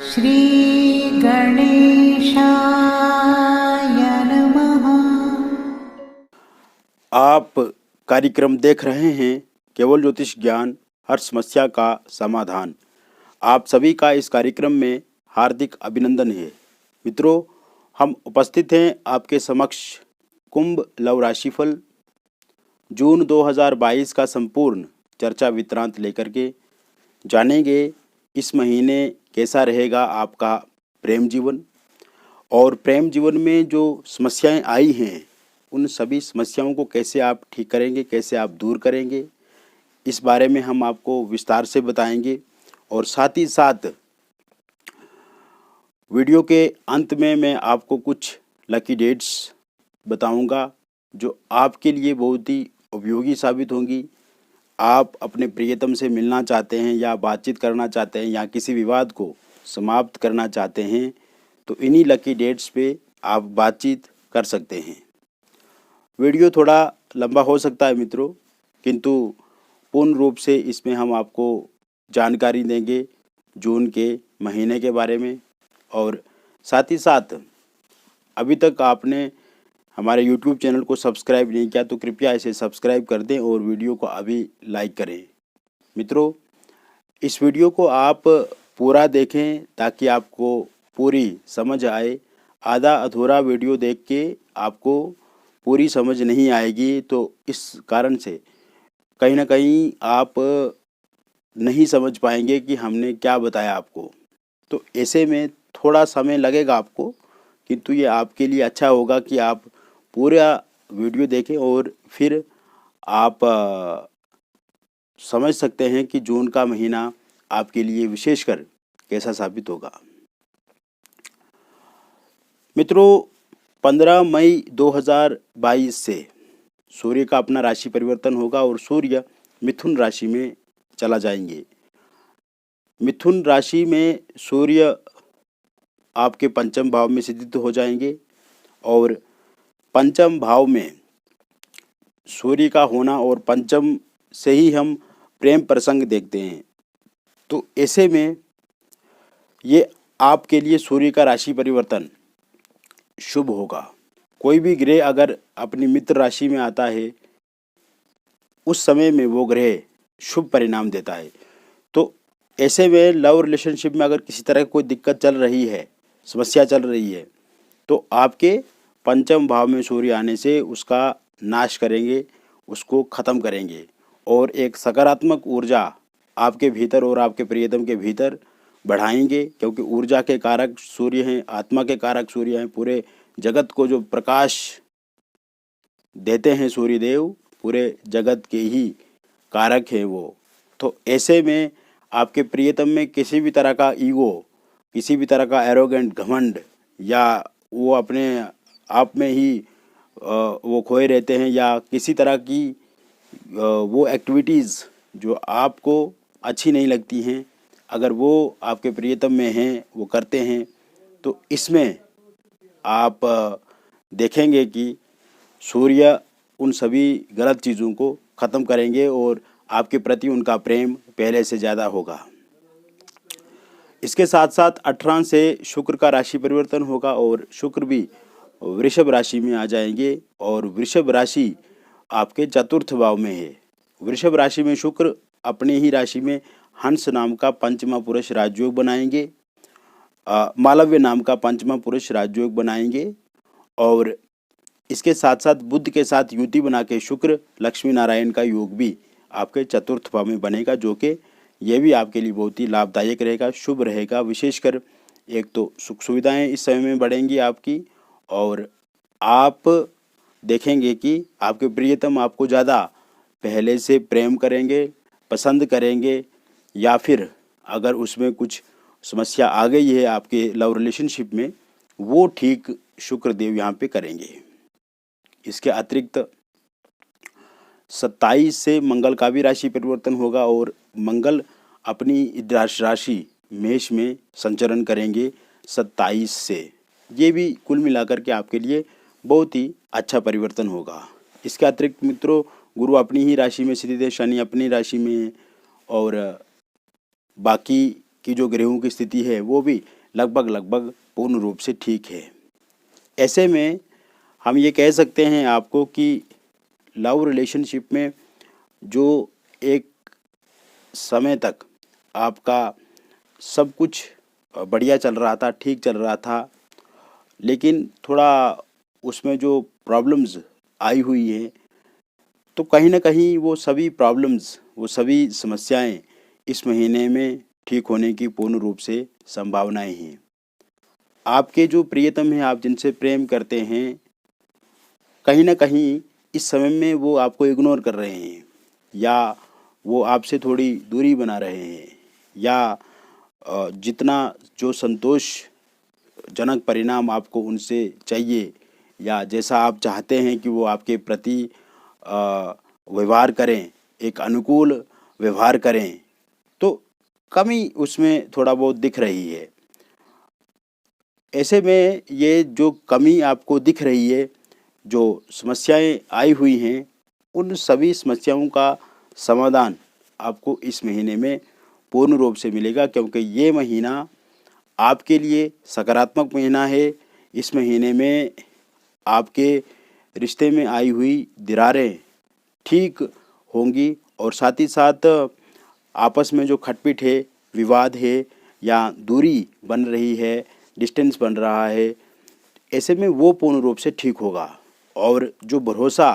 श्री गणेशाय नमः। आप कार्यक्रम देख रहे हैं केवल ज्योतिष ज्ञान, हर समस्या का समाधान। आप सभी का इस कार्यक्रम में हार्दिक अभिनंदन है। मित्रों, हम उपस्थित हैं आपके समक्ष कुंभ लव राशिफल जून 2022 का संपूर्ण चर्चा वितरांत लेकर के जानेंगे इस महीने कैसा रहेगा आपका प्रेम जीवन, और प्रेम जीवन में जो समस्याएं आई हैं उन सभी समस्याओं को कैसे आप ठीक करेंगे, कैसे आप दूर करेंगे, इस बारे में हम आपको विस्तार से बताएंगे। और साथ ही साथ वीडियो के अंत में मैं आपको कुछ लकी डेट्स बताऊंगा जो आपके लिए बहुत ही उपयोगी साबित होंगी। आप अपने प्रियतम से मिलना चाहते हैं या बातचीत करना चाहते हैं या किसी विवाद को समाप्त करना चाहते हैं तो इन्हीं लकी डेट्स पे आप बातचीत कर सकते हैं। वीडियो थोड़ा लंबा हो सकता है मित्रों, किंतु पूर्ण रूप से इसमें हम आपको जानकारी देंगे जून के महीने के बारे में। और साथ ही साथ अभी तक आपने हमारे YouTube चैनल को सब्सक्राइब नहीं किया तो कृपया इसे सब्सक्राइब कर दें और वीडियो को अभी लाइक करें। मित्रों, इस वीडियो को आप पूरा देखें ताकि आपको पूरी समझ आए। आधा अधूरा वीडियो देख के आपको पूरी समझ नहीं आएगी तो इस कारण से कहीं ना कहीं आप नहीं समझ पाएंगे कि हमने क्या बताया आपको। तो ऐसे में थोड़ा समय लगेगा आपको, किंतु ये आपके लिए अच्छा होगा कि आप पूरा वीडियो देखें और फिर आप समझ सकते हैं कि जून का महीना आपके लिए विशेषकर कैसा साबित होगा। मित्रों, 15 मई 2022 से सूर्य का अपना राशि परिवर्तन होगा और सूर्य मिथुन राशि में चला जाएंगे। मिथुन राशि में सूर्य आपके पंचम भाव में स्थित हो जाएंगे और पंचम भाव में सूर्य का होना और पंचम से ही हम प्रेम प्रसंग देखते हैं। तो ऐसे में ये आपके लिए सूर्य का राशि परिवर्तन शुभ होगा। कोई भी ग्रह अगर अपनी मित्र राशि में आता है उस समय में वो ग्रह शुभ परिणाम देता है। तो ऐसे में लव रिलेशनशिप में अगर किसी तरह की कोई दिक्कत चल रही है, समस्या चल रही है, तो आपके पंचम भाव में सूर्य आने से उसका नाश करेंगे, उसको ख़त्म करेंगे और एक सकारात्मक ऊर्जा आपके भीतर और आपके प्रियतम के भीतर बढ़ाएंगे। क्योंकि ऊर्जा के कारक सूर्य हैं, आत्मा के कारक सूर्य हैं, पूरे जगत को जो प्रकाश देते हैं सूर्य देव, पूरे जगत के ही कारक हैं वो। तो ऐसे में आपके प्रियतम में किसी भी तरह का ईगो, किसी भी तरह का एरोगेंट घमंड या वो अपने आप में ही वो खोए रहते हैं या किसी तरह की वो एक्टिविटीज़ जो आपको अच्छी नहीं लगती हैं, अगर वो आपके प्रियतम में हैं, वो करते हैं, तो इसमें आप देखेंगे कि सूर्य उन सभी गलत चीज़ों को ख़त्म करेंगे और आपके प्रति उनका प्रेम पहले से ज़्यादा होगा। इसके साथ साथ 18 से शुक्र का राशि परिवर्तन होगा और शुक्र भी वृषभ राशि में आ जाएंगे और वृषभ राशि आपके चतुर्थ भाव में है। वृषभ राशि में शुक्र अपनी ही राशि में हंस नाम का पंचमा पुरुष राजयोग बनाएंगे, मालव्य नाम का पंचमा पुरुष राजयोग बनाएंगे और इसके साथ साथ बुध के साथ युति बना के शुक्र लक्ष्मी नारायण का योग भी आपके चतुर्थ भाव में बनेगा, जो कि यह भी आपके लिए बहुत ही लाभदायक रहेगा, शुभ रहेगा। विशेषकर एक तो सुख सुविधाएं इस समय में बढ़ेंगी आपकी और आप देखेंगे कि आपके प्रियतम आपको ज़्यादा पहले से प्रेम करेंगे, पसंद करेंगे, या फिर अगर उसमें कुछ समस्या आ गई है आपके लव रिलेशनशिप में, वो ठीक शुक्र देव यहाँ पे करेंगे। इसके अतिरिक्त 27 से मंगल का भी राशि परिवर्तन होगा और मंगल अपनी राशि मेष में संचरण करेंगे 27 से। ये भी कुल मिलाकर के आपके लिए बहुत ही अच्छा परिवर्तन होगा। इसके अतिरिक्त मित्रों, गुरु अपनी ही राशि में स्थित है, शनि अपनी राशि में है और बाकी की जो ग्रहों की स्थिति है वो भी लगभग पूर्ण रूप से ठीक है। ऐसे में हम ये कह सकते हैं आपको कि लव रिलेशनशिप में जो एक समय तक आपका सब कुछ बढ़िया चल रहा था, ठीक चल रहा था, लेकिन थोड़ा उसमें जो प्रॉब्लम्स आई हुई हैं, तो कहीं ना कहीं वो सभी प्रॉब्लम्स, वो सभी समस्याएं इस महीने में ठीक होने की पूर्ण रूप से संभावनाएं हैं। आपके जो प्रियतम हैं, आप जिनसे प्रेम करते हैं, कहीं ना कहीं इस समय में वो आपको इग्नोर कर रहे हैं, या वो आपसे थोड़ी दूरी बना रहे हैं, या जितना जो संतोषजनक परिणाम आपको उनसे चाहिए, या जैसा आप चाहते हैं कि वो आपके प्रति व्यवहार करें, एक अनुकूल व्यवहार करें, तो कमी उसमें थोड़ा बहुत दिख रही है। ऐसे में ये जो कमी आपको दिख रही है, जो समस्याएं आई हुई हैं, उन सभी समस्याओं का समाधान आपको इस महीने में पूर्ण रूप से मिलेगा, क्योंकि ये महीना आपके लिए सकारात्मक महीना है। इस महीने में आपके रिश्ते में आई हुई दरारें ठीक होंगी, और साथ ही साथ आपस में जो खटपिट है, विवाद है, या दूरी बन रही है, डिस्टेंस बन रहा है, ऐसे में वो पूर्ण रूप से ठीक होगा। और जो भरोसा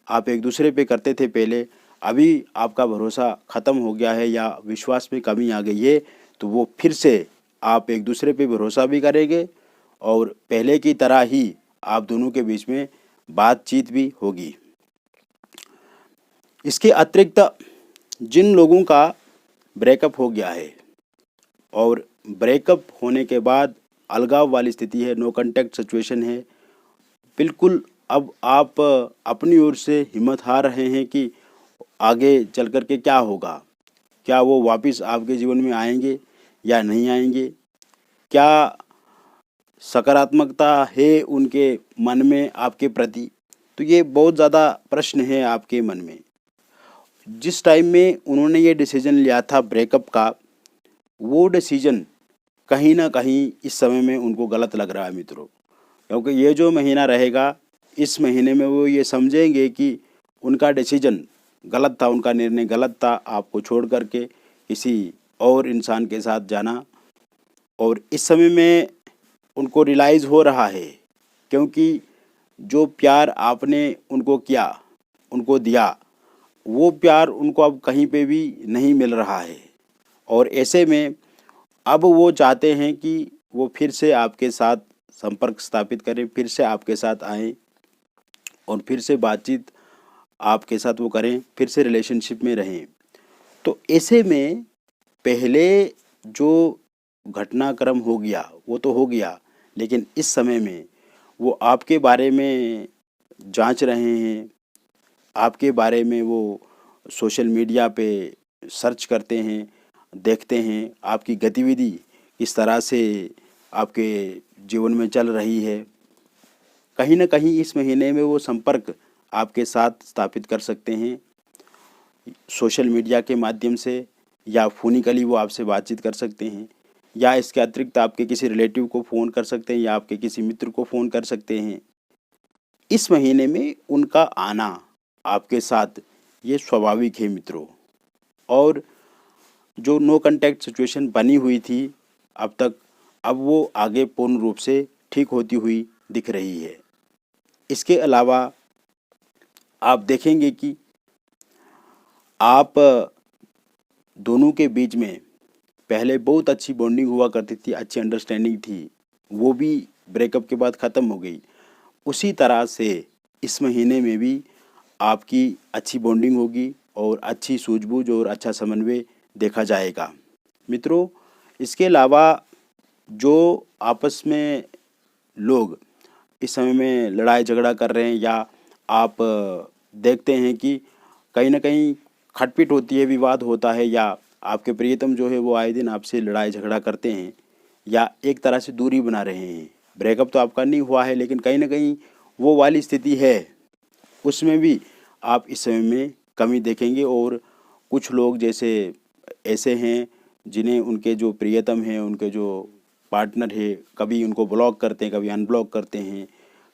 आप एक दूसरे पे करते थे पहले, अभी आपका भरोसा ख़त्म हो गया है या विश्वास में कमी आ गई है, तो वो फिर से आप एक दूसरे पे भरोसा भी करेंगे, और पहले की तरह ही आप दोनों के बीच में बातचीत भी होगी। इसके अतिरिक्त जिन लोगों का ब्रेकअप हो गया है, और ब्रेकअप होने के बाद अलगाव वाली स्थिति है, नो कांटेक्ट सिचुएशन है, बिल्कुल अब आप अपनी ओर से हिम्मत हार रहे हैं कि आगे चल कर के क्या होगा, क्या वो वापस आपके जीवन में आएंगे या नहीं आएंगे, क्या सकारात्मकता है उनके मन में आपके प्रति। तो ये बहुत ज़्यादा प्रश्न है आपके मन में। जिस टाइम में उन्होंने ये डिसीजन लिया था ब्रेकअप का, वो डिसीजन कहीं ना कहीं इस समय में उनको गलत लग रहा है मित्रों, क्योंकि ये जो महीना रहेगा, इस महीने में वो ये समझेंगे कि उनका डिसीजन गलत था, उनका निर्णय गलत था, आपको छोड़ करके किसी और इंसान के साथ जाना। और इस समय में उनको रियलाइज़ हो रहा है, क्योंकि जो प्यार आपने उनको किया, उनको दिया, वो प्यार उनको अब कहीं पे भी नहीं मिल रहा है। और ऐसे में अब वो चाहते हैं कि वो फिर से आपके साथ संपर्क स्थापित करें, फिर से आपके साथ आएं, और फिर से बातचीत आपके साथ वो करें, फिर से रिलेशनशिप में रहें। तो ऐसे में पहले जो घटनाक्रम हो गया वो तो हो गया, लेकिन इस समय में वो आपके बारे में जांच रहे हैं, आपके बारे में वो सोशल मीडिया पे सर्च करते हैं, देखते हैं आपकी गतिविधि किस तरह से आपके जीवन में चल रही है। कहीं ना कहीं इस महीने में वो संपर्क आपके साथ स्थापित कर सकते हैं, सोशल मीडिया के माध्यम से, या फोनिकली वो आपसे बातचीत कर सकते हैं, या इसके अतिरिक्त आपके किसी रिलेटिव को फ़ोन कर सकते हैं, या आपके किसी मित्र को फ़ोन कर सकते हैं। इस महीने में उनका आना आपके साथ ये स्वाभाविक है मित्रों। और जो नो कांटेक्ट सिचुएशन बनी हुई थी अब तक, अब वो आगे पूर्ण रूप से ठीक होती हुई दिख रही है। इसके अलावा आप देखेंगे कि आप दोनों के बीच में पहले बहुत अच्छी बॉन्डिंग हुआ करती थी, अच्छी अंडरस्टैंडिंग थी, वो भी ब्रेकअप के बाद ख़त्म हो गई। उसी तरह से इस महीने में भी आपकी अच्छी बॉन्डिंग होगी, और अच्छी सूझबूझ और अच्छा समन्वय देखा जाएगा मित्रों। इसके अलावा जो आपस में लोग इस समय में लड़ाई झगड़ा कर रहे हैं, या आप देखते हैं कि कहीं ना कहीं खटपिट होती है, विवाद होता है, या आपके प्रियतम जो है वो आए दिन आपसे लड़ाई झगड़ा करते हैं, या एक तरह से दूरी बना रहे हैं। ब्रेकअप तो आपका नहीं हुआ है, लेकिन कहीं ना कहीं वो वाली स्थिति है, उसमें भी आप इस समय में कमी देखेंगे। और कुछ लोग जैसे ऐसे हैं जिन्हें उनके जो प्रियतम हैं, उनके जो पार्टनर है, कभी उनको ब्लॉक करते हैं, कभी अनब्लॉक करते हैं,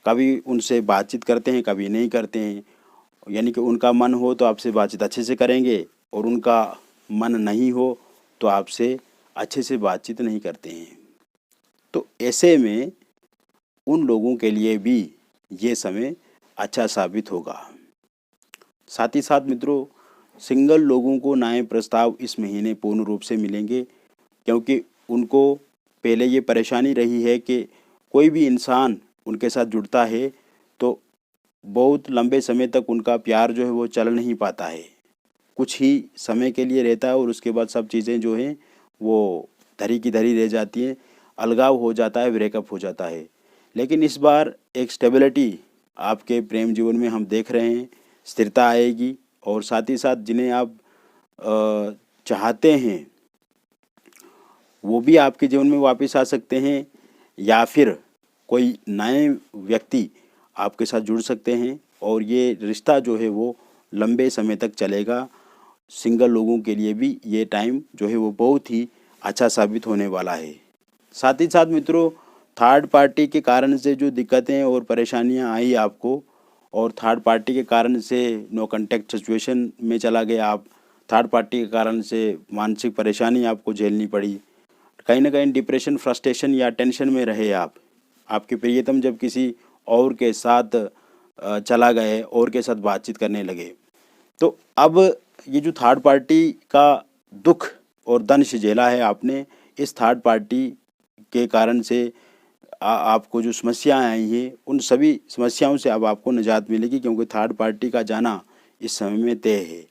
कभी उनसे बातचीत करते हैं, कभी नहीं करते हैं। यानी कि उनका मन हो तो आपसे बातचीत अच्छे से करेंगे और उनका मन नहीं हो तो आपसे अच्छे से बातचीत नहीं करते हैं। तो ऐसे में उन लोगों के लिए भी ये समय अच्छा साबित होगा। साथ ही साथ मित्रों, सिंगल लोगों को नए प्रस्ताव इस महीने पूर्ण रूप से मिलेंगे, क्योंकि उनको पहले ये परेशानी रही है कि कोई भी इंसान उनके साथ जुड़ता है तो बहुत लंबे समय तक उनका प्यार जो है वो चल नहीं पाता है, कुछ ही समय के लिए रहता है और उसके बाद सब चीज़ें जो हैं वो धरी की धरी रह जाती हैं, अलगाव हो जाता है, ब्रेकअप हो जाता है। लेकिन इस बार एक स्टेबिलिटी आपके प्रेम जीवन में हम देख रहे हैं, स्थिरता आएगी और साथ ही साथ जिन्हें आप चाहते हैं वो भी आपके जीवन में वापस आ सकते हैं, या फिर कोई नए व्यक्ति आपके साथ जुड़ सकते हैं और ये रिश्ता जो है वो लंबे समय तक चलेगा। सिंगल लोगों के लिए भी ये टाइम जो है वो बहुत ही अच्छा साबित होने वाला है। साथ ही साथ मित्रों, थर्ड पार्टी के कारण से जो दिक्कतें और परेशानियां आई आपको, और थर्ड पार्टी के कारण से नो कॉन्टैक्ट सिचुएशन में चला गया आप, थर्ड पार्टी के कारण से मानसिक परेशानी आपको झेलनी पड़ी, कहीं ना कहीं डिप्रेशन, फ्रस्ट्रेशन या टेंशन में रहे आप, आपके प्रियतम जब किसी और के साथ चला गए और के साथ बातचीत करने लगे, तो अब ये जो थर्ड पार्टी का दुख और दंश झेला है आपने, इस थर्ड पार्टी के कारण से आपको जो समस्याएं आई हैं उन सभी समस्याओं से अब आपको निजात मिलेगी, क्योंकि थर्ड पार्टी का जाना इस समय में तय है।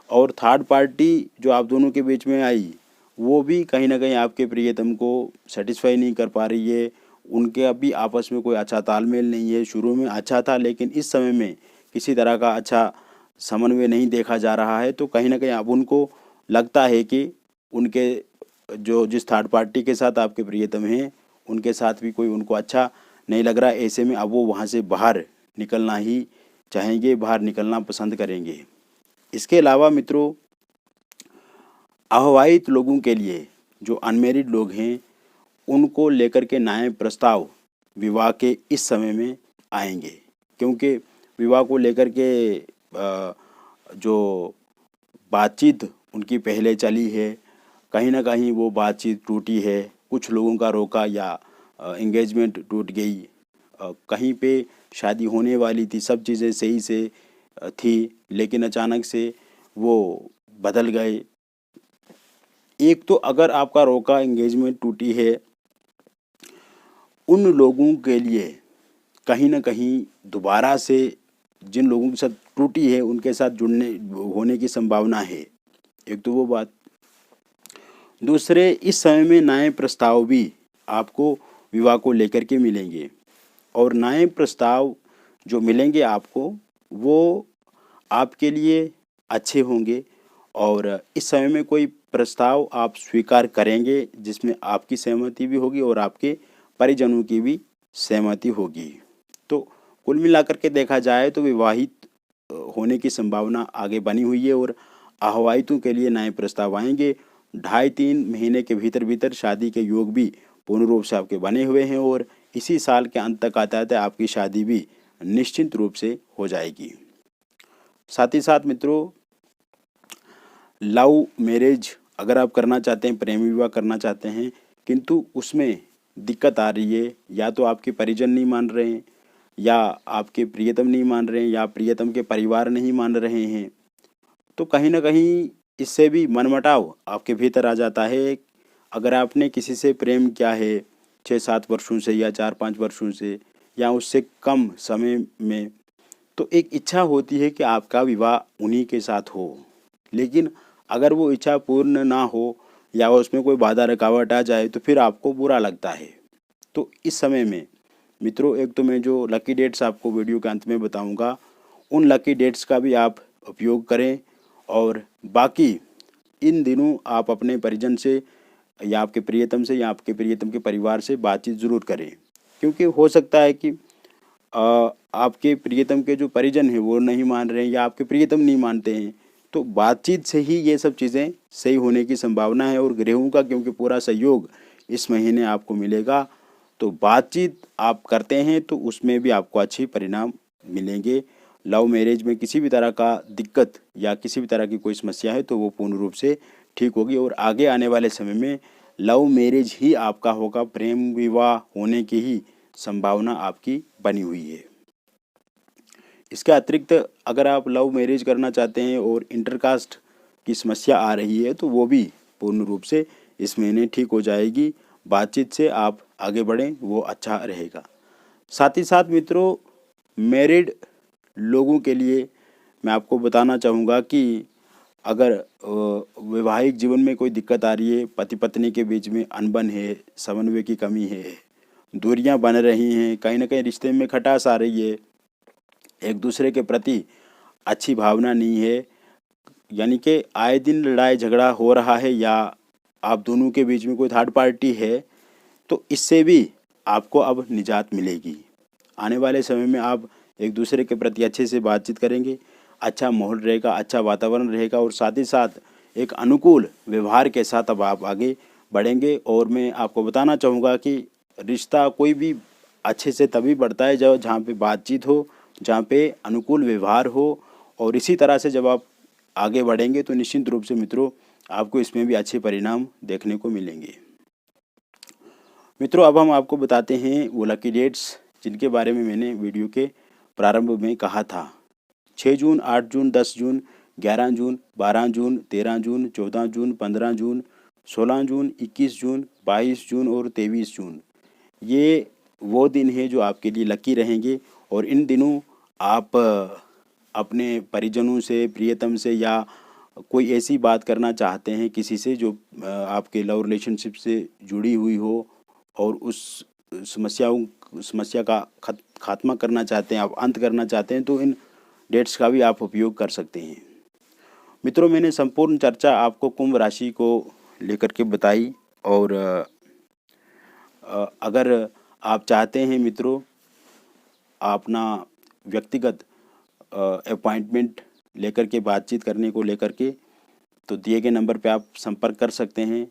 और थर्ड पार्टी जो आप दोनों के बीच में आई वो भी कहीं ना कहीं आपके प्रियतम को सेटिस्फाई नहीं कर पा रही है, उनके अभी आपस में कोई अच्छा तालमेल नहीं है। शुरू में अच्छा था लेकिन इस समय में किसी तरह का अच्छा समन्वय नहीं देखा जा रहा है। तो कहीं ना कहीं अब उनको लगता है कि उनके जो जिस थर्ड पार्टी के साथ आपके प्रियतम हैं उनके साथ भी कोई उनको अच्छा नहीं लग रहा। ऐसे में अब वो वहाँ से बाहर निकलना ही चाहेंगे, बाहर निकलना पसंद करेंगे। इसके अलावा मित्रों, अविवाहित लोगों के लिए जो अनमेरिड लोग हैं उनको लेकर के नए प्रस्ताव विवाह के इस समय में आएंगे, क्योंकि विवाह को लेकर के जो बातचीत उनकी पहले चली है, कहीं ना कहीं वो बातचीत टूटी है, कुछ लोगों का रोका या एंगेजमेंट टूट गई, कहीं पे शादी होने वाली थी, सब चीज़ें सही से थी लेकिन अचानक से वो बदल गए। एक तो अगर आपका रोका एंगेजमेंट टूटी है, उन लोगों के लिए कहीं ना कहीं दोबारा से जिन लोगों के साथ टूटी है उनके साथ जुड़ने होने की संभावना है। एक तो वो बात। दूसरे, इस समय में नए प्रस्ताव भी आपको विवाह को लेकर के मिलेंगे, और नए प्रस्ताव जो मिलेंगे आपको वो आपके लिए अच्छे होंगे, और इस समय में कोई प्रस्ताव आप स्वीकार करेंगे जिसमें आपकी सहमति भी होगी और आपके परिजनों की भी सहमति होगी। तो कुल मिलाकर के देखा जाए तो विवाहित होने की संभावना आगे बनी हुई है, और अविवाहितों के लिए नए प्रस्ताव आएंगे। 2.5-3 महीने के भीतर भीतर शादी के योग भी पूर्ण रूप से आपके बने हुए हैं, और इसी साल के अंत तक आता है आपकी शादी भी निश्चित रूप से हो जाएगी। साथ ही साथ मित्रों, लव मैरिज अगर आप करना चाहते हैं, प्रेम विवाह करना चाहते हैं, किंतु उसमें दिक्कत आ रही है, या तो आपके परिजन नहीं मान रहे हैं, या आपके प्रियतम नहीं मान रहे हैं, या प्रियतम के परिवार नहीं मान रहे हैं, तो कहीं ना कहीं इससे भी मनमुटाव आपके भीतर आ जाता है। अगर आपने किसी से प्रेम किया है 6-7 वर्षों से या 4-5 वर्षों से या उससे कम समय में, तो एक इच्छा होती है कि आपका विवाह उन्हीं के साथ हो, लेकिन अगर वो इच्छा पूर्ण ना हो या उसमें कोई बाधा रुकावट आ जाए तो फिर आपको बुरा लगता है। तो इस समय में मित्रों, एक तो मैं जो लकी डेट्स आपको वीडियो के अंत में बताऊंगा, उन लकी डेट्स का भी आप उपयोग करें, और बाकी इन दिनों आप अपने परिजन से या आपके प्रियतम से या आपके प्रियतम के परिवार से बातचीत ज़रूर करें, क्योंकि हो सकता है कि आपके प्रियतम के जो परिजन हैं वो नहीं मान रहे हैं, या आपके प्रियतम नहीं मानते हैं, तो बातचीत से ही ये सब चीज़ें सही होने की संभावना है। और ग्रहों का क्योंकि पूरा सहयोग इस महीने आपको मिलेगा, तो बातचीत आप करते हैं तो उसमें भी आपको अच्छे परिणाम मिलेंगे। लव मैरिज में किसी भी तरह का दिक्कत या किसी भी तरह की कोई समस्या है तो वो पूर्ण रूप से ठीक होगी। और आगे आने वाले समय में लव मैरिज ही आपका होगा, प्रेम विवाह होने की ही संभावना आपकी बनी हुई है। इसके अतिरिक्त अगर आप लव मैरिज करना चाहते हैं और इंटरकास्ट की समस्या आ रही है तो वो भी पूर्ण रूप से इस महीने ठीक हो जाएगी। बातचीत से आप आगे बढ़ें, वो अच्छा रहेगा। साथ ही साथ मित्रों, मैरिड लोगों के लिए मैं आपको बताना चाहूँगा कि अगर वैवाहिक जीवन में कोई दिक्कत आ रही है, पति पत्नी के बीच में अनबन है, समन्वय की कमी है, दूरियां बन रही हैं, कहीं ना कहीं रिश्ते में खटास आ रही है, एक दूसरे के प्रति अच्छी भावना नहीं है, यानी कि आए दिन लड़ाई झगड़ा हो रहा है या आप दोनों के बीच में कोई थर्ड पार्टी है, तो इससे भी आपको अब निजात मिलेगी। आने वाले समय में आप एक दूसरे के प्रति अच्छे से बातचीत करेंगे, अच्छा माहौल रहेगा, अच्छा वातावरण रहेगा और साथ ही साथ एक अनुकूल व्यवहार के साथ अब आप आगे बढ़ेंगे। और मैं आपको बताना चाहूँगा कि रिश्ता कोई भी अच्छे से तभी बढ़ता है जब जहाँ पे बातचीत हो, जहाँ पे अनुकूल व्यवहार हो। और इसी तरह से जब आप आगे बढ़ेंगे तो निश्चित रूप से मित्रों आपको इसमें भी अच्छे परिणाम देखने को मिलेंगे। मित्रों, अब हम आपको बताते हैं वो लकी डेट्स जिनके बारे में मैंने वीडियो के प्रारंभ में कहा था। 6 जून, 8 जून, 10 जून, 11 जून, 12 जून, 13 जून, 14 जून, 15 जून, 16 जून, 21 जून, 22 जून और 23 जून। ये वो दिन हैं जो आपके लिए लकी रहेंगे। और इन दिनों आप अपने परिजनों से, प्रियतम से या कोई ऐसी बात करना चाहते हैं किसी से जो आपके लव रिलेशनशिप से जुड़ी हुई हो और उस समस्या का खात्मा करना चाहते हैं, आप अंत करना चाहते हैं, तो इन डेट्स का भी आप उपयोग कर सकते हैं। मित्रों, मैंने संपूर्ण चर्चा आपको कुंभ राशि को लेकर के बताई। और अगर आप चाहते हैं मित्रों अपना व्यक्तिगत अपॉइंटमेंट लेकर के बातचीत करने को लेकर के, तो दिए गए नंबर पे आप संपर्क कर सकते हैं।